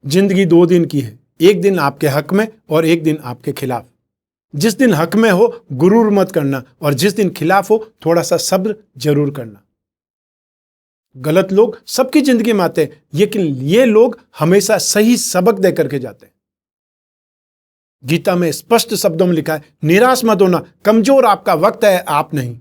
जिंदगी 2 दिन की है, एक दिन आपके हक में और एक दिन आपके खिलाफ। जिस दिन हक में हो गुरूर मत करना और जिस दिन खिलाफ हो थोड़ा सा सब्र जरूर करना। गलत लोग सबकी जिंदगी में आते हैं, लेकिन ये लोग हमेशा सही सबक दे करके जाते हैं। गीता में स्पष्ट शब्दों में लिखा है, निराश मत होना, कमजोर आपका वक्त है, आप नहीं।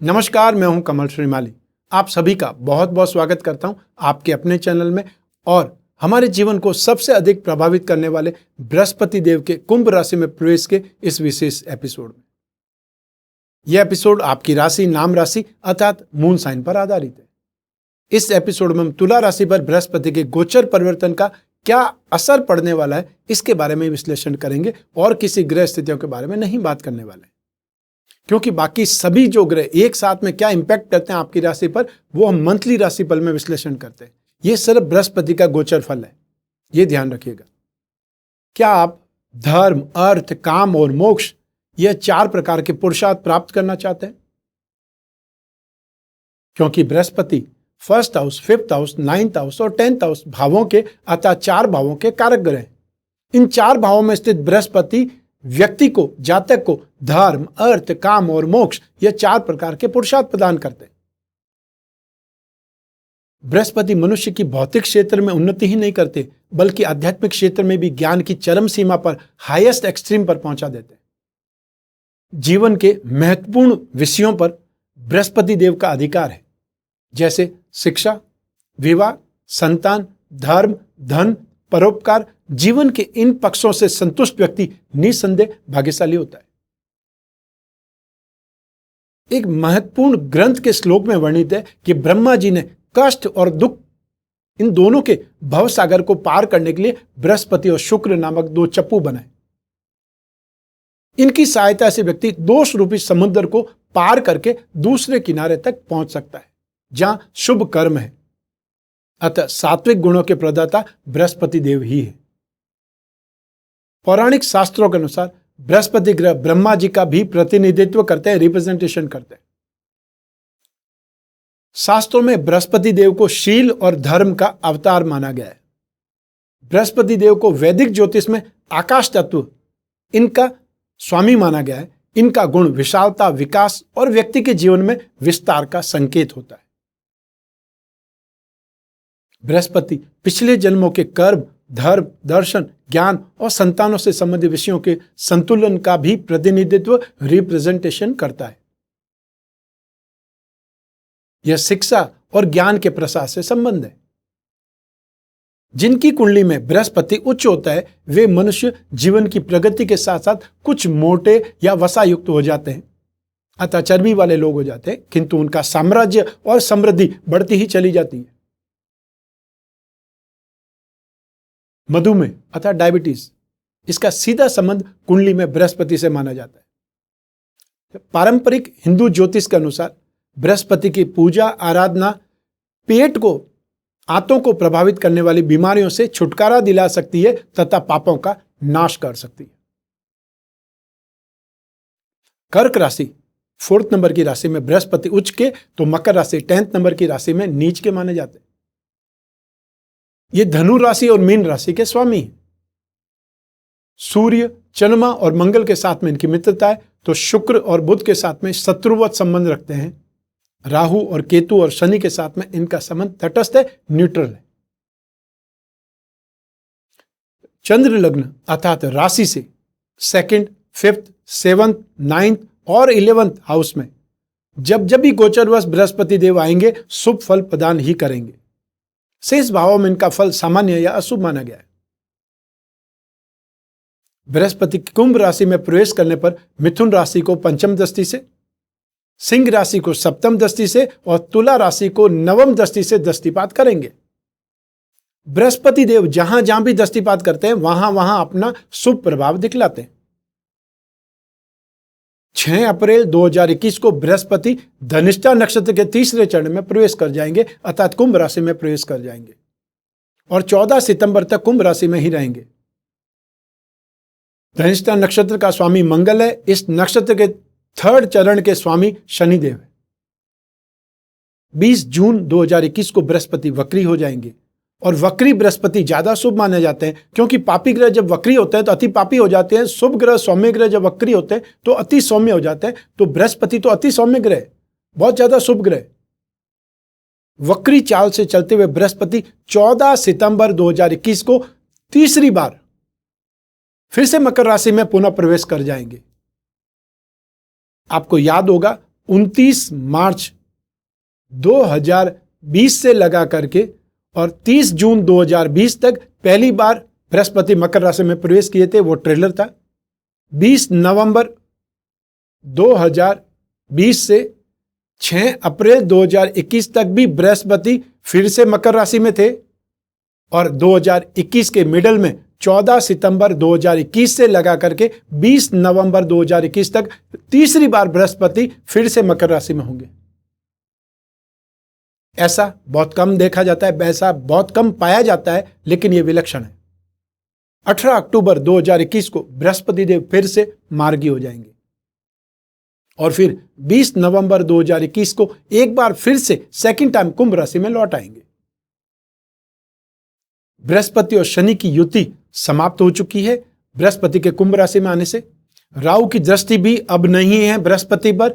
नमस्कार, मैं हूं कमल श्रीमाली। आप सभी का बहुत बहुत स्वागत करता हूं आपके अपने चैनल में और हमारे जीवन को सबसे अधिक प्रभावित करने वाले बृहस्पति देव के कुंभ राशि में प्रवेश के इस विशेष एपिसोड में। यह एपिसोड आपकी राशि, नाम राशि अर्थात मून साइन पर आधारित है। इस एपिसोड में हम तुला राशि पर बृहस्पति के गोचर परिवर्तन का क्या असर पड़ने वाला है इसके बारे में विश्लेषण करेंगे और किसी ग्रह स्थितियों के बारे में नहीं बात करने वाले, क्योंकि बाकी सभी जो ग्रह एक साथ में क्या इंपैक्ट करते हैं आपकी राशि पर वो हम मंथली राशिफल में विश्लेषण करते हैं। ये सिर्फ बृहस्पति का गोचर फल है, ये ध्यान रखिएगा। क्या आप धर्म, अर्थ, काम और मोक्ष यह 4 प्रकार के पुरुषार्थ प्राप्त करना चाहते हैं? क्योंकि Brihaspati 1st house, 5th house, 9th house और 10th हाउस भावों के अतः 4 भावों के कारक ग्रह हैं। इन 4 भावों में स्थित बृहस्पति व्यक्ति को, जातक को धर्म, अर्थ, काम और मोक्ष यह 4 प्रकार के पुरुषार्थ प्रदान करते हैं। बृहस्पति मनुष्य की भौतिक क्षेत्र में उन्नति ही नहीं करते, बल्कि आध्यात्मिक क्षेत्र में भी ज्ञान की चरम सीमा पर, हाईएस्ट एक्सट्रीम पर पहुंचा देते हैं। जीवन के महत्वपूर्ण विषयों पर बृहस्पति देव का अधिकार है, जैसे शिक्षा, विवाह, संतान, धर्म, धन, परोपकार। जीवन के इन पक्षों से संतुष्ट व्यक्ति निसंदेह भाग्यशाली होता है। एक महत्वपूर्ण ग्रंथ के श्लोक में वर्णित है कि ब्रह्मा जी ने कष्ट और दुख इन दोनों के भवसागर को पार करने के लिए बृहस्पति और शुक्र नामक 2 चप्पू बनाए। इनकी सहायता से व्यक्ति दोष रूपी समुद्र को पार करके दूसरे किनारे तक पहुंच सकता है जहां शुभ कर्म है। अतः सात्विक गुणों के प्रदाता बृहस्पति देव ही है। पौराणिक शास्त्रों के अनुसार बृहस्पति ग्रह ब्रह्मा जी का भी प्रतिनिधित्व करते हैं, रिप्रेजेंटेशन करते हैं। शास्त्रों में बृहस्पति देव को शील और धर्म का अवतार माना गया है। बृहस्पति देव को वैदिक ज्योतिष में आकाश तत्व इनका स्वामी माना गया है। इनका गुण विशालता, विकास और व्यक्ति के जीवन में विस्तार का संकेत होता है। बृहस्पति पिछले जन्मों के कर्म, धर्म, दर्शन, ज्ञान और संतानों से संबंधित विषयों के संतुलन का भी प्रतिनिधित्व, रिप्रेजेंटेशन करता है। यह शिक्षा और ज्ञान के प्रसार से संबंध है। जिनकी कुंडली में बृहस्पति उच्च होता है वे मनुष्य जीवन की प्रगति के साथ साथ कुछ मोटे या वसायुक्त हो जाते हैं, अतः चर्बी वाले लोग हो जाते हैं, किंतु उनका साम्राज्य और समृद्धि बढ़ती ही चली जाती है। मधुमेह अर्थात डायबिटीज, इसका सीधा संबंध कुंडली में बृहस्पति से माना जाता है। पारंपरिक हिंदू ज्योतिष के अनुसार बृहस्पति की पूजा आराधना पेट को, आंतों को प्रभावित करने वाली बीमारियों से छुटकारा दिला सकती है तथा पापों का नाश कर सकती है। कर्क राशि 4th नंबर की राशि में बृहस्पति उच्च के तो मकर राशि 10th नंबर की राशि में नीच के माने जाते हैं। ये धनु राशि और मीन राशि के स्वामी हैं। सूर्य, चंद्रमा और मंगल के साथ में इनकी मित्रता है, तो शुक्र और बुध के साथ में शत्रुवत संबंध रखते हैं। राहु और केतु और शनि के साथ में इनका संबंध तटस्थ है, न्यूट्रल है। चंद्र लग्न अर्थात राशि से 2nd, 5th, 7th, 9th और 11th हाउस में जब भी गोचरवश बृहस्पति देव आएंगे शुभ फल प्रदान ही करेंगे। शेष भावों में इनका फल सामान्य या अशुभ माना गया है। बृहस्पति कुंभ राशि में प्रवेश करने पर मिथुन राशि को 5th दृष्टि से, सिंह राशि को 7th दृष्टि से और तुला राशि को 9th दृष्टि से दृष्टिपात करेंगे। बृहस्पति देव जहां जहां भी दृष्टिपात करते हैं वहां वहां अपना शुभ प्रभाव दिखलाते हैं। 6 अप्रैल 2021 को बृहस्पति धनिष्ठा नक्षत्र के 3रे चरण में प्रवेश कर जाएंगे अर्थात कुंभ राशि में प्रवेश कर जाएंगे और 14 सितंबर तक कुंभ राशि में ही रहेंगे। धनिष्ठा नक्षत्र का स्वामी मंगल है। इस नक्षत्र के 3rd चरण के स्वामी शनिदेव है। 20 जून 2021 को बृहस्पति वक्री हो जाएंगे और वक्री बृहस्पति ज्यादा शुभ माने जाते हैं, क्योंकि पापी ग्रह जब वक्री होते हैं तो अति पापी हो जाते हैं। शुभ ग्रह सौम्य ग्रह जब वक्री होते हैं तो अति सौम्य हो जाते हैं। तो बृहस्पति तो अति सौम्य ग्रह, बहुत ज्यादा शुभ ग्रह। वक्री चाल से चलते हुए बृहस्पति 14 सितंबर 2021 को तीसरी बार फिर से मकर राशि में पुनः प्रवेश कर जाएंगे। आपको याद होगा 29 मार्च 2020 से लगा करके और 30 जून 2020 तक पहली बार बृहस्पति मकर राशि में प्रवेश किए थे, वो ट्रेलर था। 20 नवंबर 2020 से 6 अप्रैल 2021 तक भी बृहस्पति फिर से मकर राशि में थे और 2021 के मिडल में 14 सितंबर 2021 से लगा करके 20 नवंबर 2021 तक तीसरी बार बृहस्पति फिर से मकर राशि में होंगे। ऐसा बहुत कम देखा जाता है, ऐसा बहुत कम पाया जाता है, लेकिन यह विलक्षण है। 18 अक्टूबर 2021 को बृहस्पति देव फिर से मार्गी हो जाएंगे और फिर 20 नवंबर 2021 को एक बार फिर से सेकंड टाइम कुंभ राशि में लौट आएंगे। बृहस्पति और शनि की युति समाप्त हो चुकी है बृहस्पति के कुंभ राशि में आने से। राहु की दृष्टि भी अब नहीं है बृहस्पति पर।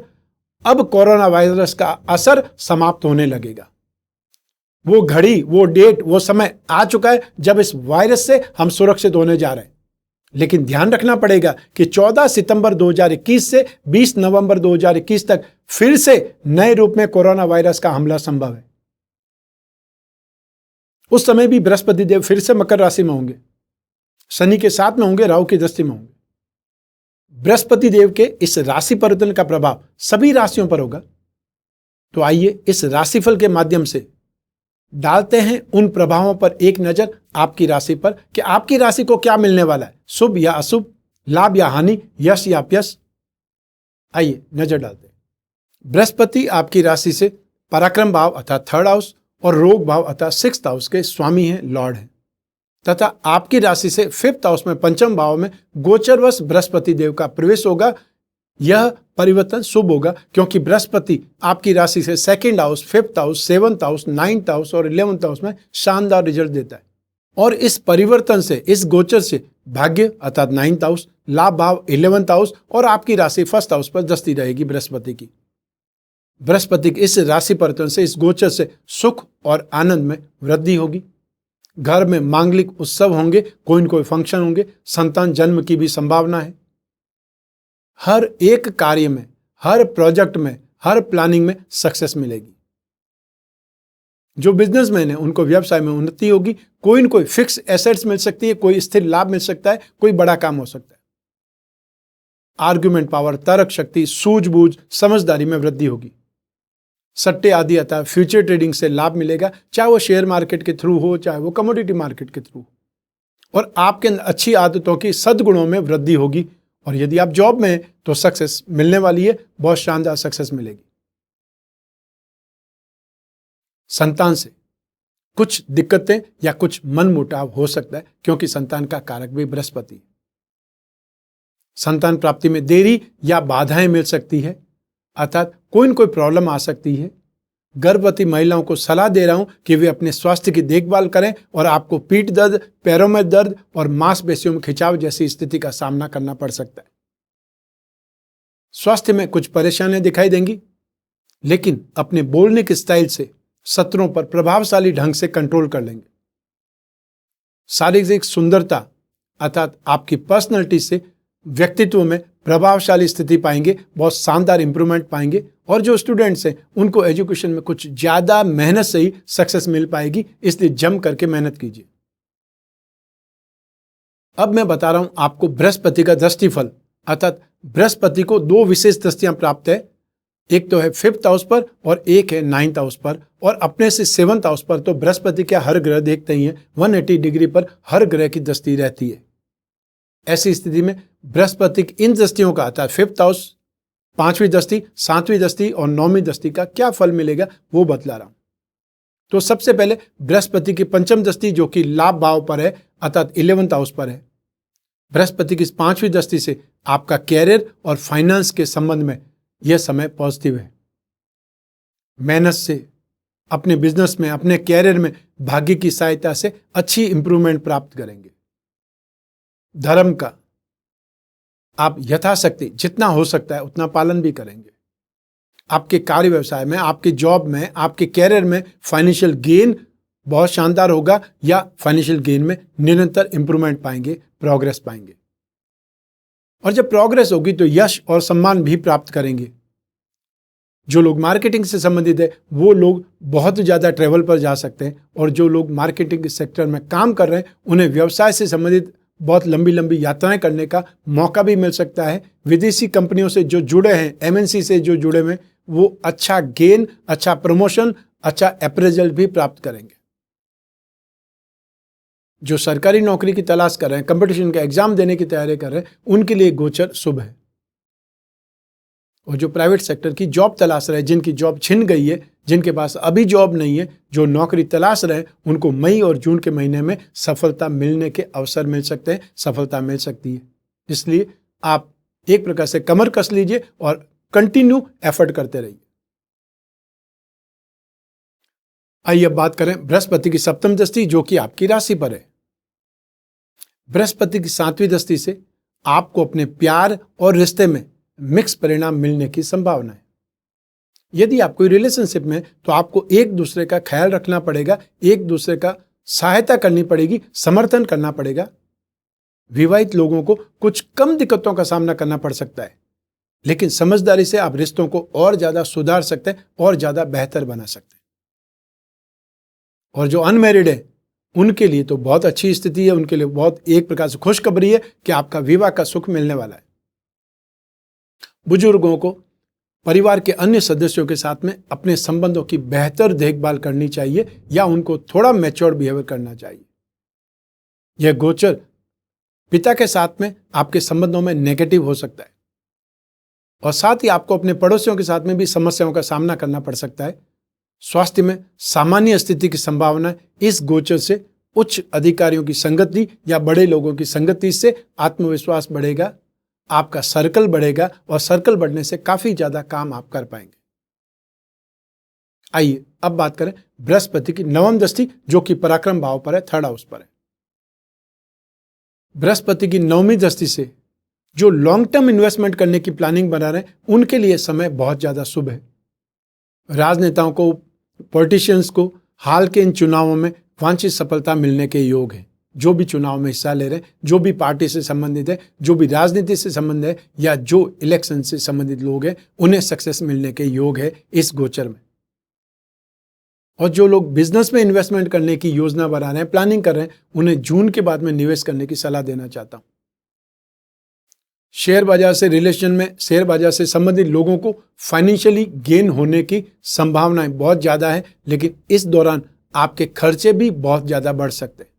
अब कोरोना वायरस का असर समाप्त होने लगेगा। वो घड़ी, वो डेट, वो समय आ चुका है जब इस वायरस से हम सुरक्षित होने जा रहे हैं। लेकिन ध्यान रखना पड़ेगा कि 14 सितंबर 2021 से 20 नवंबर 2021 तक फिर से नए रूप में कोरोना वायरस का हमला संभव है। उस समय भी बृहस्पति देव फिर से मकर राशि में होंगे, शनि के साथ में होंगे, राहु की दृष्टि में होंगे। बृहस्पति देव के इस राशि परिवर्तन का प्रभाव सभी राशियों पर होगा। तो आइए इस राशिफल के माध्यम से डालते हैं उन प्रभावों पर एक नजर आपकी राशि पर कि आपकी राशि को क्या मिलने वाला है, शुभ या अशुभ, लाभ या हानि, यश या अपयश। आइए नजर डालते हैं। बृहस्पति आपकी राशि से पराक्रम भाव अर्थात थर्ड हाउस और रोग भाव अर्थात सिक्स्थ हाउस के स्वामी हैं, लॉर्ड हैं, तथा आपकी राशि से फिफ्थ हाउस में पंचम भाव में गोचरवश बृहस्पति देव का प्रवेश होगा। यह परिवर्तन शुभ होगा क्योंकि बृहस्पति आपकी राशि से second house, fifth house, seventh house, ninth house और 11th हाउस में शानदार रिजल्ट देता है। और इस परिवर्तन से, इस गोचर से भाग्य अर्थात 9th हाउस, लाभ भाव 11th हाउस और आपकी राशि फर्स्ट हाउस पर दृष्टि रहेगी बृहस्पति की। बृहस्पति के इस राशि परिवर्तन से, इस गोचर से सुख और आनंद में वृद्धि होगी। घर में मांगलिक उत्सव होंगे, कोई न कोई फंक्शन होंगे, संतान जन्म की भी संभावना है। हर एक कार्य में, हर प्रोजेक्ट में, हर प्लानिंग में सक्सेस मिलेगी। जो बिजनेसमैन है उनको व्यवसाय में उन्नति होगी। कोई न कोई फिक्स एसेट्स मिल सकती है, कोई स्थिर लाभ मिल सकता है, कोई बड़ा काम हो सकता है। आर्ग्यूमेंट पावर, तर्क शक्ति, सूझबूझ, समझदारी में वृद्धि होगी। सट्टे आदि अतः फ्यूचर ट्रेडिंग से लाभ मिलेगा, चाहे वो शेयर मार्केट के थ्रू हो, चाहे वो कमोडिटी मार्केट के थ्रू। और आपके अच्छी आदतों की सद्गुणों में वृद्धि होगी। और यदि आप जॉब में हैं तो सक्सेस मिलने वाली है, बहुत शानदार सक्सेस मिलेगी। संतान से कुछ दिक्कतें या कुछ मनमुटाव हो सकता है क्योंकि संतान का कारक भी बृहस्पति है। संतान प्राप्ति में देरी या बाधाएं मिल सकती है, अर्थात कोई न कोई प्रॉब्लम आ सकती है। गर्भवती महिलाओं को सलाह दे रहा हूं कि वे अपने स्वास्थ्य की देखभाल करें और आपको पीठ दर्द, पैरों में दर्द और मांसपेशियों में खिंचाव जैसी स्थिति का सामना करना पड़ सकता है। स्वास्थ्य में कुछ परेशानियां दिखाई देंगी, लेकिन अपने बोलने के स्टाइल से शत्रुओं पर प्रभावशाली ढंग से कंट्रोल कर लेंगे। शारीरिक सुंदरता अर्थात आपकी पर्सनैलिटी से व्यक्तित्व में प्रभावशाली स्थिति पाएंगे, बहुत शानदार इंप्रूवमेंट पाएंगे। और जो स्टूडेंट्स हैं उनको एजुकेशन में कुछ ज्यादा मेहनत से ही सक्सेस मिल पाएगी, इसलिए जम करके मेहनत कीजिए। अब मैं बता रहा हूं आपको बृहस्पति का दृष्टिफल, अर्थात बृहस्पति को दो विशेष दृष्टियां प्राप्त है। एक तो है फिफ्थ हाउस पर और एक है 9th हाउस पर, और अपने से 7th हाउस पर तो बृहस्पति के हर ग्रह देखते ही हैं, 180 डिग्री पर हर ग्रह की दृष्टि रहती है। ऐसी स्थिति में बृहस्पति की इन दृष्टियों का अर्थात फिफ्थ हाउस, 5वीं दृष्टि, 7वीं दृष्टि और 9वीं दृष्टि का क्या फल मिलेगा वो बतला रहा हूं। तो सबसे पहले बृहस्पति की पंचम दृष्टि जो कि लाभ भाव पर है अर्थात 11th हाउस पर है। बृहस्पति की 5वीं दृष्टि से आपका कैरियर और फाइनेंस के संबंध में यह समय पॉजिटिव है। मेहनत से, अपने बिजनेस में, अपने कैरियर में भाग्य की सहायता से अच्छी इंप्रूवमेंट प्राप्त करेंगे। धर्म का आप यथाशक्ति जितना हो सकता है उतना पालन भी करेंगे। आपके कार्य व्यवसाय में, आपके जॉब में, आपके कैरियर में फाइनेंशियल गेन बहुत शानदार होगा या फाइनेंशियल गेन में निरंतर इंप्रूवमेंट पाएंगे, प्रोग्रेस पाएंगे। और जब प्रोग्रेस होगी तो यश और सम्मान भी प्राप्त करेंगे। जो लोग मार्केटिंग से संबंधित है वो लोग बहुत ज़्यादा ट्रैवल पर जा सकते हैं, और जो लोग मार्केटिंग के सेक्टर में काम कर रहे हैं उन्हें व्यवसाय से संबंधित बहुत लंबी लंबी यात्राएं करने का मौका भी मिल सकता है। विदेशी कंपनियों से जो जुड़े हैं, एमएनसी से जो जुड़े हैं, वो अच्छा गेन, अच्छा प्रमोशन, अच्छा अप्रेजल भी प्राप्त करेंगे। जो सरकारी नौकरी की तलाश कर रहे हैं, कंपटीशन का एग्जाम देने की तैयारी कर रहे हैं, उनके लिए गोचर शुभ है। और जो प्राइवेट सेक्टर की जॉब तलाश रहे हैं, जिनकी जॉब छिन गई है, जिनके पास अभी जॉब नहीं है, जो नौकरी तलाश रहे हैं, उनको मई और जून के महीने में सफलता मिलने के अवसर मिल सकते हैं, सफलता मिल सकती है। इसलिए आप एक प्रकार से कमर कस लीजिए और कंटिन्यू एफर्ट करते रहिए। आइए अब बात करें बृहस्पति की सप्तम दृष्टि, जो कि आपकी राशि पर है। बृहस्पति की 7वीं दृष्टि से आपको अपने प्यार और रिश्ते में मिक्स परिणाम मिलने की संभावना है। यदि आप कोई रिलेशनशिप में, तो आपको एक दूसरे का ख्याल रखना पड़ेगा, एक दूसरे का सहायता करनी पड़ेगी, समर्थन करना पड़ेगा। विवाहित लोगों को कुछ कम दिक्कतों का सामना करना पड़ सकता है, लेकिन समझदारी से आप रिश्तों को और ज्यादा सुधार सकते हैं और ज्यादा बेहतर बना सकते हैं। और जो अनमैरिड है उनके लिए तो बहुत अच्छी स्थिति है, उनके लिए बहुत एक प्रकार से खुशखबरी है कि आपका विवाह का सुख मिलने वाला है। बुजुर्गों को परिवार के अन्य सदस्यों के साथ में अपने संबंधों की बेहतर देखभाल करनी चाहिए या उनको थोड़ा मैच्योर बिहेवियर करना चाहिए। यह गोचर पिता के साथ में आपके संबंधों में नेगेटिव हो सकता है, और साथ ही आपको अपने पड़ोसियों के साथ में भी समस्याओं का सामना करना पड़ सकता है। स्वास्थ्य में सामान्य स्थिति की संभावना इस गोचर से उच्च अधिकारियों की संगति या बड़े लोगों की संगति से आत्मविश्वास बढ़ेगा, आपका सर्कल बढ़ेगा, और सर्कल बढ़ने से काफी ज्यादा काम आप कर पाएंगे। आइए अब बात करें बृहस्पति की 9वीं दृष्टि, जो कि पराक्रम भाव पर है, 3rd हाउस पर है। बृहस्पति की 9वीं दृष्टि से जो लॉन्ग टर्म इन्वेस्टमेंट करने की प्लानिंग बना रहे हैं उनके लिए समय बहुत ज्यादा शुभ है। राजनेताओं को, पॉलिटिशियंस को हाल के इन चुनावों में वांछित सफलता मिलने के योग हैं। जो भी चुनाव में हिस्सा ले रहे हैं, जो भी पार्टी से संबंधित है, जो भी राजनीति से संबंधित है, या जो इलेक्शन से संबंधित लोग हैं, उन्हें सक्सेस मिलने के योग है इस गोचर में। और जो लोग बिजनेस में इन्वेस्टमेंट करने की योजना बना रहे हैं, प्लानिंग कर रहे हैं, उन्हें जून के बाद में निवेश करने की सलाह देना चाहता हूं। शेयर बाजार से रिलेशन में, शेयर बाजार से संबंधित लोगों को फाइनेंशियली गेन होने की संभावनाएं बहुत ज्यादा है, लेकिन इस दौरान आपके खर्चे भी बहुत ज्यादा बढ़ सकते हैं।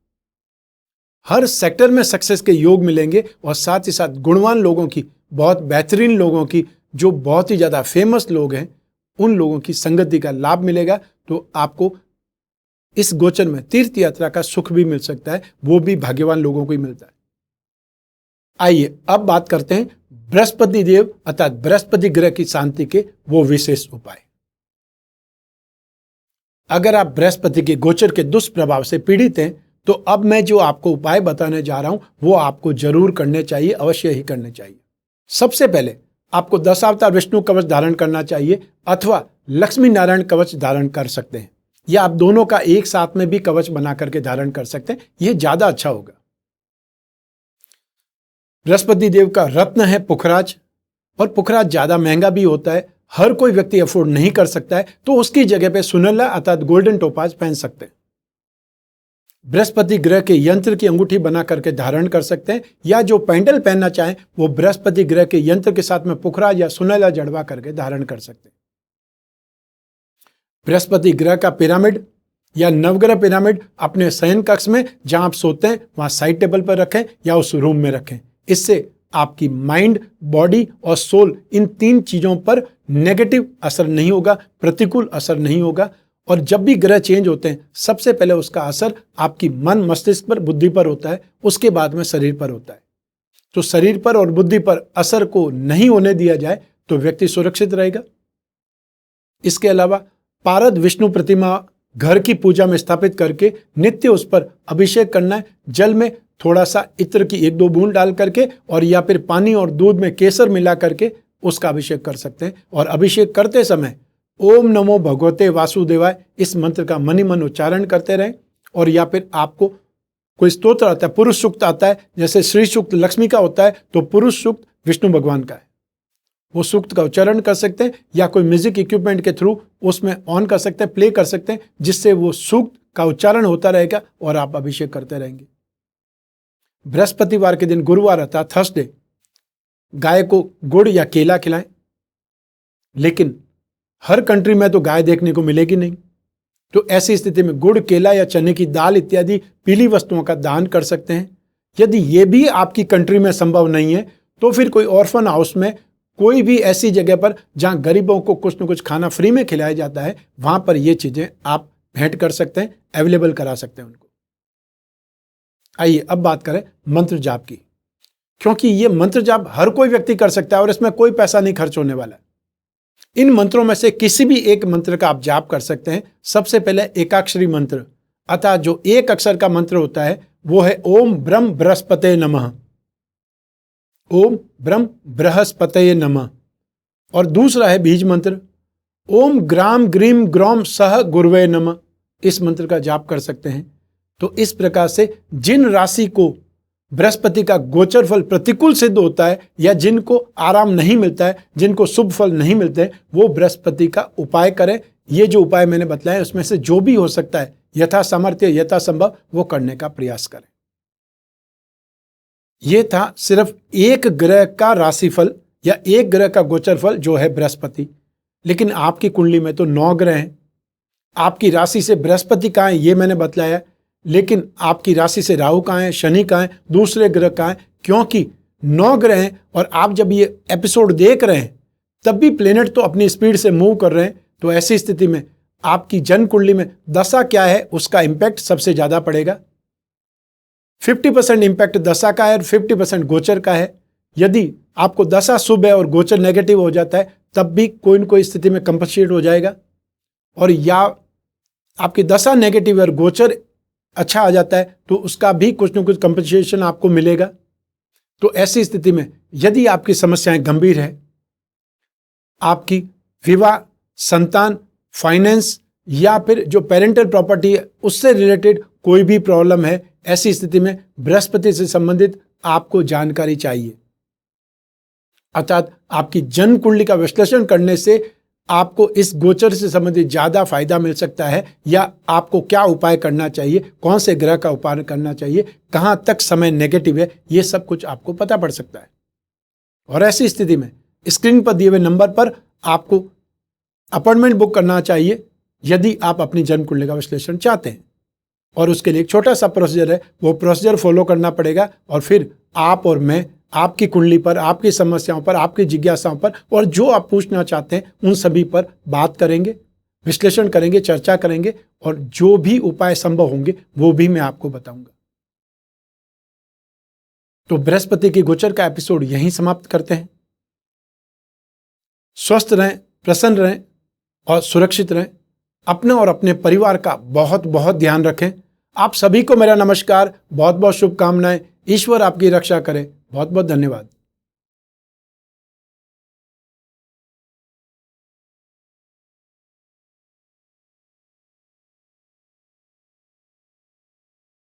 हर सेक्टर में सक्सेस के योग मिलेंगे, और साथ ही साथ गुणवान लोगों की, बहुत बेहतरीन लोगों की, जो बहुत ही ज्यादा फेमस लोग हैं, उन लोगों की संगति का लाभ मिलेगा। तो आपको इस गोचर में तीर्थ यात्रा का सुख भी मिल सकता है, वो भी भाग्यवान लोगों को ही मिलता है। आइए अब बात करते हैं बृहस्पति देव अर्थात बृहस्पति ग्रह की शांति के वो विशेष उपाय। अगर आप बृहस्पति के गोचर के दुष्प्रभाव से पीड़ित हैं, तो अब मैं जो आपको उपाय बताने जा रहा हूं वो आपको जरूर करने चाहिए, अवश्य ही करने चाहिए। सबसे पहले आपको दशावतार विष्णु कवच धारण करना चाहिए, अथवा लक्ष्मी नारायण कवच धारण कर सकते हैं, या आप दोनों का एक साथ में भी कवच बना करके धारण कर सकते हैं, यह ज्यादा अच्छा होगा। बृहस्पति देव का रत्न है पुखराज, और पुखराज ज्यादा महंगा भी होता है, हर कोई व्यक्ति अफोर्ड नहीं कर सकता है, तो उसकी जगह पे सुनहला अर्थात गोल्डन टोपाज पहन सकते हैं। बृहस्पति ग्रह के यंत्र की अंगूठी बना करके धारण कर सकते हैं, या जो पैंडल पहनना चाहें वो बृहस्पति ग्रह के यंत्र के साथ में पुखराज या सुनहला जड़वा करके धारण कर सकते हैं। बृहस्पति ग्रह का पिरामिड या नवग्रह पिरामिड अपने शयन कक्ष में, जहां आप सोते हैं वहां साइड टेबल पर रखें या उस रूम में रखें। इससे आपकी माइंड, बॉडी और सोल, इन 3 चीजों पर नेगेटिव असर नहीं होगा, प्रतिकूल असर नहीं होगा। और जब भी ग्रह चेंज होते हैं, सबसे पहले उसका असर आपकी मन, मस्तिष्क पर, बुद्धि पर होता है, उसके बाद में शरीर पर होता है। तो शरीर पर और बुद्धि पर असर को नहीं होने दिया जाए तो व्यक्ति सुरक्षित रहेगा। इसके अलावा पारद विष्णु प्रतिमा घर की पूजा में स्थापित करके नित्य उस पर अभिषेक करना है। जल में थोड़ा सा इत्र की 1-2 बूंद डाल करके और या फिर पानी और दूध में केसर मिला करके उसका अभिषेक कर सकते हैं। और अभिषेक करते समय ओम नमो भगवते वासुदेवाय इस मंत्र का मनी मन उच्चारण करते रहें। और या फिर आपको कोई स्तोत्र आता है, पुरुष सूक्त आता है, जैसे श्री सूक्त लक्ष्मी का होता है तो पुरुष सूक्त विष्णु भगवान का है, वो सूक्त का उच्चारण कर सकते हैं। या कोई म्यूजिक इक्विपमेंट के थ्रू उसमें ऑन कर सकते हैं, प्ले कर सकते हैं, जिससे वो सूक्त का उच्चारण होता रहेगा और आप अभिषेक करते रहेंगे। बृहस्पतिवार के दिन, गुरुवार अर्थात थर्सडे, गाय को गुड़ या केला खिलाएं। लेकिन हर कंट्री में तो गाय देखने को मिलेगी नहीं, तो ऐसी स्थिति में गुड़, केला या चने की दाल इत्यादि पीली वस्तुओं का दान कर सकते हैं। यदि ये भी आपकी कंट्री में संभव नहीं है तो फिर कोई ऑर्फन हाउस में, कोई भी ऐसी जगह पर जहां गरीबों को कुछ न कुछ खाना फ्री में खिलाया जाता है, वहां पर ये चीजें आप भेंट कर सकते हैं, अवेलेबल करा सकते हैं उनको। आइए अब बात करें मंत्र जाप की, क्योंकि ये मंत्र जाप हर कोई व्यक्ति कर सकता है और इसमें कोई पैसा नहीं खर्च होने वाला है। इन मंत्रों में से किसी भी एक मंत्र का आप जाप कर सकते हैं। सबसे पहले एकाक्षरी मंत्र, अतः जो एक अक्षर का मंत्र होता है वो है ओम ब्रह्म बृहस्पते नमः, ओम ब्रह्म बृहस्पते नमः। और दूसरा है बीज मंत्र, ओम ग्राम ग्रीम ग्रौम सह गुरुवे नमः। इस मंत्र का जाप कर सकते हैं। तो इस प्रकार से जिन राशि को बृहस्पति का गोचर फल प्रतिकूल सिद्ध होता है या जिनको आराम नहीं मिलता है, जिनको शुभ फल नहीं मिलते हैं, वो बृहस्पति का उपाय करें। ये जो उपाय मैंने बताया उसमें से जो भी हो सकता है यथा सामर्थ्य, यथा संभव वो करने का प्रयास करें। ये था सिर्फ एक ग्रह का राशिफल या एक ग्रह का गोचर फल जो है बृहस्पति। लेकिन आपकी कुंडली में तो 9 ग्रह हैं। आपकी राशि से बृहस्पति कहाँ है ये मैंने बतलाया, लेकिन आपकी राशि से राहु कहाँ है, शनि कहाँ है, दूसरे ग्रह कहाँ है, क्योंकि 9 ग्रह हैं। और आप जब ये एपिसोड देख रहे हैं तब भी प्लेनेट तो अपनी स्पीड से मूव कर रहे हैं। तो ऐसी स्थिति में आपकी जन्म कुंडली में दशा क्या है उसका इंपैक्ट सबसे ज्यादा पड़ेगा। 50% इंपैक्ट दशा का है और 50% गोचर का है। यदि आपको दशा शुभ है और गोचर नेगेटिव हो जाता है तब भी कोई न कोई स्थिति में कंपनसेट हो जाएगा। और या आपकी दशा नेगेटिव है और गोचर अच्छा आ जाता है तो उसका भी कुछ न कुछ कंपनसेशन आपको मिलेगा। तो ऐसी स्थिति में यदि आपकी समस्याएं गंभीर है, आपकी विवाह, संतान, फाइनेंस या फिर जो पेरेंटल प्रॉपर्टी है उससे रिलेटेड कोई भी प्रॉब्लम है, ऐसी स्थिति में बृहस्पति से संबंधित आपको जानकारी चाहिए। अर्थात आपकी जन्म कुंडली का विश्लेषण करने से आपको इस गोचर से संबंधित ज्यादा फायदा मिल सकता है, या आपको क्या उपाय करना चाहिए, कौन से ग्रह का उपाय करना चाहिए, कहां तक समय नेगेटिव है, ये सब कुछ आपको पता पड़ सकता है। और ऐसी स्थिति में स्क्रीन पर दिए हुए नंबर पर आपको अपॉइंटमेंट बुक करना चाहिए यदि आप अपनी जन्म कुंडली का विश्लेषण चाहते हैं। और उसके लिए एक छोटा सा प्रोसीजर है, वो प्रोसीजर फॉलो करना पड़ेगा और फिर आप और मैं आपकी कुंडली पर, आपकी समस्याओं पर, आपकी जिज्ञासाओं पर और जो आप पूछना चाहते हैं उन सभी पर बात करेंगे, विश्लेषण करेंगे, चर्चा करेंगे और जो भी उपाय संभव होंगे वो भी मैं आपको बताऊंगा। तो बृहस्पति की गोचर का एपिसोड यहीं समाप्त करते हैं। स्वस्थ रहें, प्रसन्न रहें और सुरक्षित रहें। अपने और अपने परिवार का बहुत बहुत ध्यान रखें। आप सभी को मेरा नमस्कार, बहुत बहुत शुभकामनाएं। ईश्वर आपकी रक्षा करे। बहुत बहुत धन्यवाद।